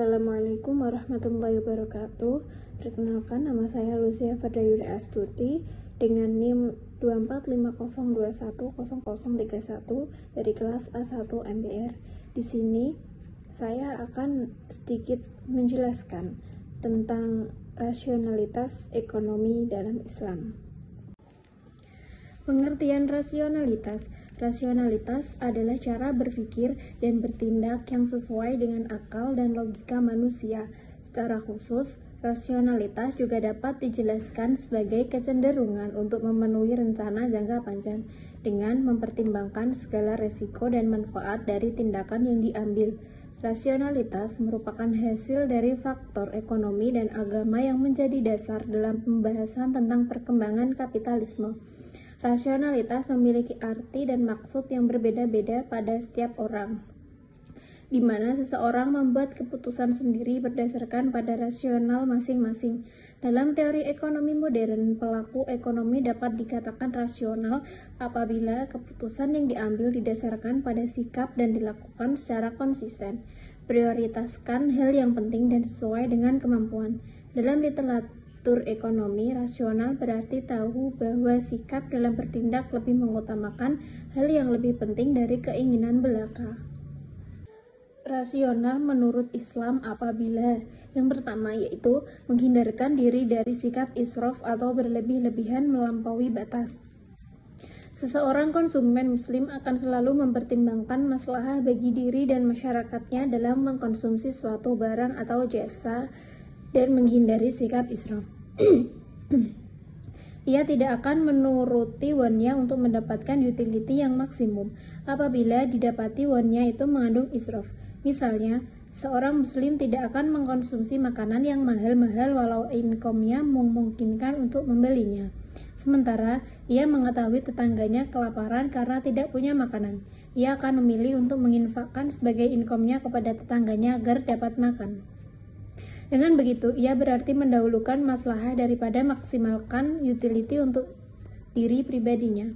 Assalamualaikum warahmatullahi wabarakatuh. Perkenalkan, nama saya Lucia Fardayura Astuti dengan NIM 24502100031 dari kelas A1 MBR. Di sini saya akan sedikit menjelaskan tentang rasionalitas ekonomi dalam Islam. Pengertian rasionalitas. Rasionalitas adalah cara berpikir dan bertindak yang sesuai dengan akal dan logika manusia. Secara khusus, rasionalitas juga dapat dijelaskan sebagai kecenderungan untuk memenuhi rencana jangka panjang dengan mempertimbangkan segala resiko dan manfaat dari tindakan yang diambil. Rasionalitas merupakan hasil dari faktor ekonomi dan agama yang menjadi dasar dalam pembahasan tentang perkembangan kapitalisme. Rasionalitas memiliki arti dan maksud yang berbeda-beda pada setiap orang, di mana seseorang membuat keputusan sendiri berdasarkan pada rasional masing-masing. Dalam teori ekonomi modern, pelaku ekonomi dapat dikatakan rasional apabila keputusan yang diambil didasarkan pada sikap dan dilakukan secara konsisten, prioritaskan hal yang penting dan sesuai dengan kemampuan. Dalam literatur ekonomi, rasional berarti tahu bahwa sikap dalam bertindak lebih mengutamakan hal yang lebih penting dari keinginan belaka. Rasional menurut Islam apabila yang pertama yaitu menghindarkan diri dari sikap israf atau berlebih-lebihan melampaui batas. Seseorang konsumen muslim akan selalu mempertimbangkan maslahah bagi diri dan masyarakatnya dalam mengkonsumsi suatu barang atau jasa dan menghindari sikap israf. Ia tidak akan menuruti wonnya untuk mendapatkan utility yang maksimum apabila didapati wonnya itu mengandung israf. Misalnya, seorang muslim tidak akan mengkonsumsi makanan yang mahal-mahal walau income-nya memungkinkan untuk membelinya. Sementara, ia mengetahui tetangganya kelaparan karena tidak punya makanan. Ia akan memilih untuk menginfakkan sebagai income-nya kepada tetangganya agar dapat makan. Dengan begitu, ia berarti mendahulukan maslahah daripada maksimalkan utility untuk diri pribadinya.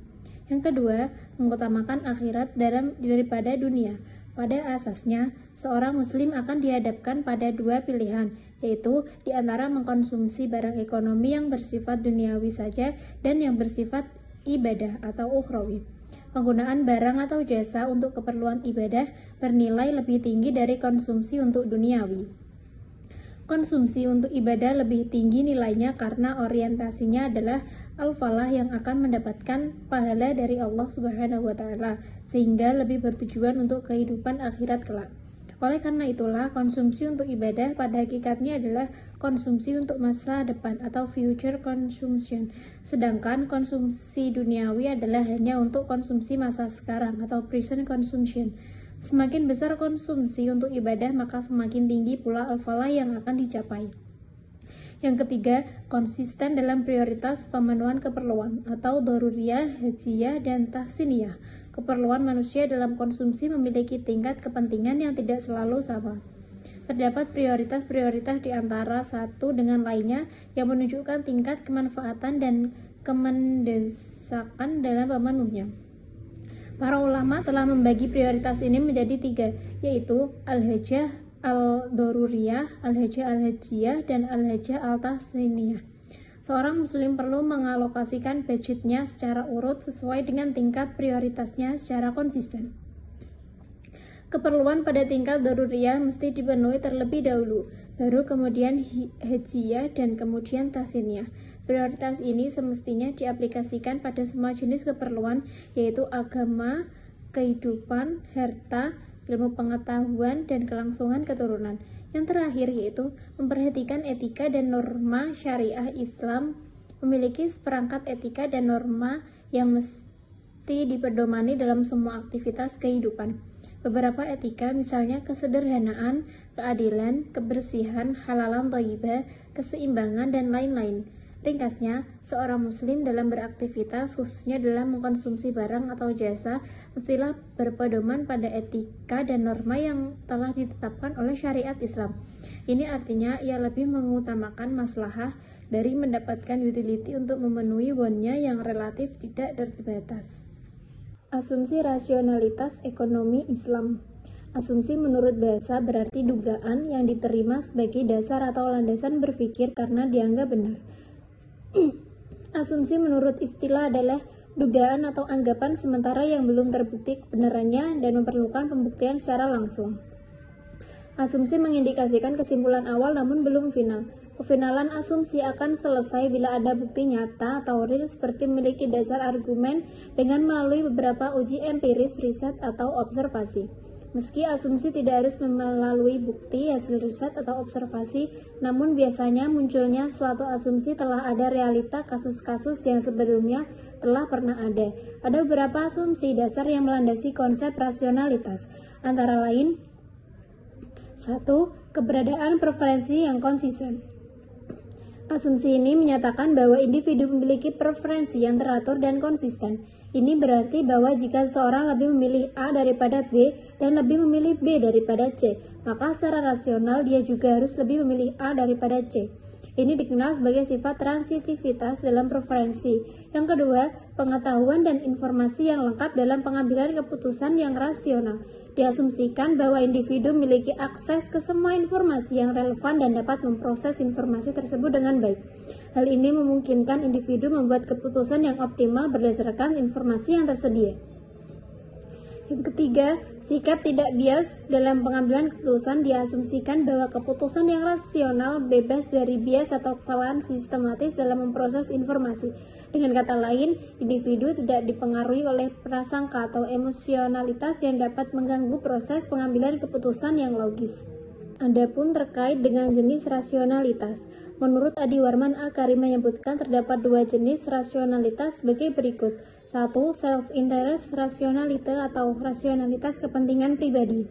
Yang kedua, mengutamakan akhirat daripada dunia. Pada asasnya, seorang muslim akan dihadapkan pada dua pilihan, yaitu di antara mengkonsumsi barang ekonomi yang bersifat duniawi saja dan yang bersifat ibadah atau ukhrawi. Penggunaan barang atau jasa untuk keperluan ibadah bernilai lebih tinggi dari konsumsi untuk duniawi. Konsumsi untuk ibadah lebih tinggi nilainya karena orientasinya adalah al-falah yang akan mendapatkan pahala dari Allah Subhanahu wa Ta'ala, sehingga lebih bertujuan untuk kehidupan akhirat kelak. Oleh karena itulah, konsumsi untuk ibadah pada hakikatnya adalah konsumsi untuk masa depan atau future consumption, sedangkan konsumsi duniawi adalah hanya untuk konsumsi masa sekarang atau present consumption. Semakin besar konsumsi untuk ibadah, maka semakin tinggi pula al-falah yang akan dicapai. Yang ketiga, konsisten dalam prioritas pemenuhan keperluan atau daruriyah, hajiyah, dan tahsiniyah. Keperluan manusia dalam konsumsi memiliki tingkat kepentingan yang tidak selalu sama. Terdapat prioritas-prioritas di antara satu dengan lainnya yang menunjukkan tingkat kemanfaatan dan kemendesakan dalam pemenuhnya. Para ulama telah membagi prioritas ini menjadi tiga, yaitu al-hajah al-daruriyah, al-hajah al-hajiyah, dan al-hajah al-tahsiniyah. Seorang muslim perlu mengalokasikan budgetnya secara urut sesuai dengan tingkat prioritasnya secara konsisten. Keperluan pada tingkat daruriyah mesti dipenuhi terlebih dahulu, baru kemudian hajiyah dan kemudian tahsiniyah. Prioritas ini semestinya diaplikasikan pada semua jenis keperluan, yaitu agama, kehidupan, harta, ilmu pengetahuan, dan kelangsungan keturunan. Yang terakhir yaitu memperhatikan etika dan norma syariah Islam, memiliki seperangkat etika dan norma yang mesti dipedomani dalam semua aktivitas kehidupan. Beberapa etika misalnya kesederhanaan, keadilan, kebersihan, halalan thayyibah, keseimbangan, dan lain-lain. Ringkasnya, seorang muslim dalam beraktivitas, khususnya dalam mengkonsumsi barang atau jasa, mestilah berpedoman pada etika dan norma yang telah ditetapkan oleh syariat Islam. Ini artinya ia lebih mengutamakan maslahah dari mendapatkan utility untuk memenuhi wonnya yang relatif tidak terbatas. Asumsi rasionalitas ekonomi Islam. Asumsi menurut bahasa berarti dugaan yang diterima sebagai dasar atau landasan berpikir karena dianggap benar. Asumsi menurut istilah adalah dugaan atau anggapan sementara yang belum terbukti kebenarannya dan memerlukan pembuktian secara langsung. Asumsi mengindikasikan kesimpulan awal namun belum final. Kefinalan asumsi akan selesai bila ada bukti nyata atau real seperti memiliki dasar argumen dengan melalui beberapa uji empiris, riset, atau observasi. Meski asumsi tidak harus melalui bukti, hasil riset, atau observasi, namun biasanya munculnya suatu asumsi telah ada realita kasus-kasus yang sebelumnya telah pernah ada. Ada beberapa asumsi dasar yang melandasi konsep rasionalitas, antara lain 1. Keberadaan preferensi yang konsisten. Asumsi ini menyatakan bahwa individu memiliki preferensi yang teratur dan konsisten. Ini berarti bahwa jika seorang lebih memilih A daripada B dan lebih memilih B daripada C, maka secara rasional dia juga harus lebih memilih A daripada C. Ini dikenal sebagai sifat transitivitas dalam preferensi. Yang kedua, pengetahuan dan informasi yang lengkap dalam pengambilan keputusan yang rasional. Diasumsikan bahwa individu memiliki akses ke semua informasi yang relevan dan dapat memproses informasi tersebut dengan baik. Hal ini memungkinkan individu membuat keputusan yang optimal berdasarkan informasi yang tersedia. Yang ketiga, sikap tidak bias dalam pengambilan keputusan. Diasumsikan bahwa keputusan yang rasional bebas dari bias atau kesalahan sistematis dalam memproses informasi. Dengan kata lain, individu tidak dipengaruhi oleh prasangka atau emosionalitas yang dapat mengganggu proses pengambilan keputusan yang logis. Adapun terkait dengan jenis rasionalitas, menurut Adi Warman Akari menyebutkan terdapat dua jenis rasionalitas sebagai berikut. 1. Self-interest rationality atau rasionalitas kepentingan pribadi.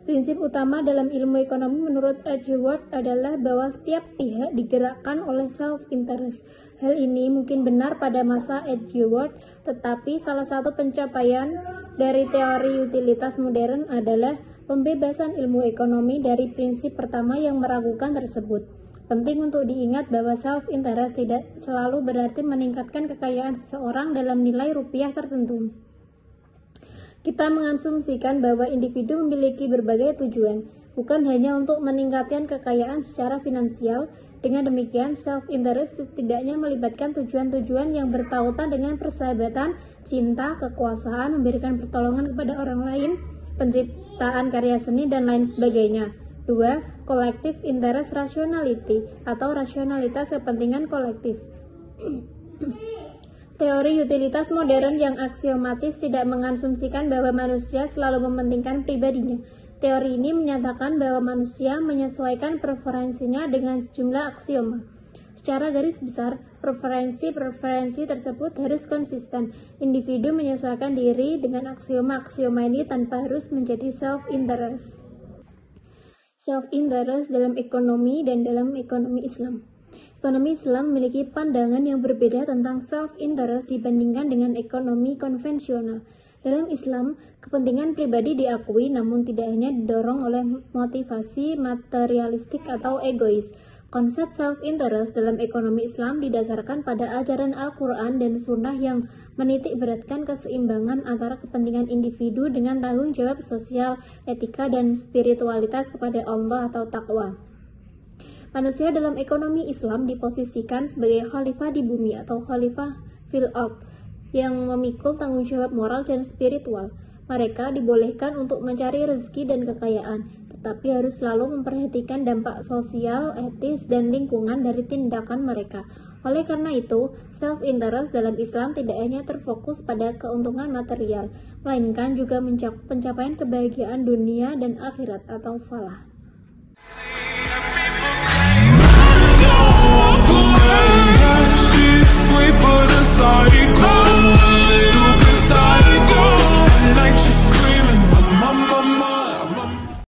Prinsip utama dalam ilmu ekonomi menurut Edgeworth adalah bahwa setiap pihak digerakkan oleh self-interest. Hal ini mungkin benar pada masa Edgeworth, tetapi salah satu pencapaian dari teori utilitas modern adalah pembebasan ilmu ekonomi dari prinsip pertama yang meragukan tersebut. Penting untuk diingat bahwa self-interest tidak selalu berarti meningkatkan kekayaan seseorang dalam nilai rupiah tertentu. Kita mengasumsikan bahwa individu memiliki berbagai tujuan, bukan hanya untuk meningkatkan kekayaan secara finansial. Dengan demikian, self-interest setidaknya melibatkan tujuan-tujuan yang bertautan dengan persahabatan, cinta, kekuasaan, memberikan pertolongan kepada orang lain, penciptaan karya seni, dan lain sebagainya. 2. Collective interest rationality atau rasionalitas kepentingan kolektif. Teori utilitas modern yang aksiomatis tidak mengasumsikan bahwa manusia selalu mementingkan pribadinya. Teori ini menyatakan bahwa manusia menyesuaikan preferensinya dengan sejumlah aksioma. Secara garis besar, preferensi tersebut harus konsisten. Individu menyesuaikan diri dengan aksioma-aksioma ini tanpa harus menjadi self-interest. Self-interest dalam ekonomi dan dalam ekonomi Islam. Ekonomi Islam memiliki pandangan yang berbeda tentang self-interest dibandingkan dengan ekonomi konvensional. Dalam Islam, kepentingan pribadi diakui namun tidak hanya didorong oleh motivasi materialistik atau egois. Konsep self-interest dalam ekonomi Islam didasarkan pada ajaran Al-Quran dan Sunnah yang menitik beratkan keseimbangan antara kepentingan individu dengan tanggung jawab sosial, etika, dan spiritualitas kepada Allah atau takwa. Manusia dalam ekonomi Islam diposisikan sebagai khalifah di bumi atau khalifah fil ard yang memikul tanggung jawab moral dan spiritual. Mereka dibolehkan untuk mencari rezeki dan kekayaan, tetapi harus selalu memperhatikan dampak sosial, etis, dan lingkungan dari tindakan mereka. Oleh karena itu, self-interest dalam Islam tidak hanya terfokus pada keuntungan material, melainkan juga mencakup pencapaian kebahagiaan dunia dan akhirat atau falah.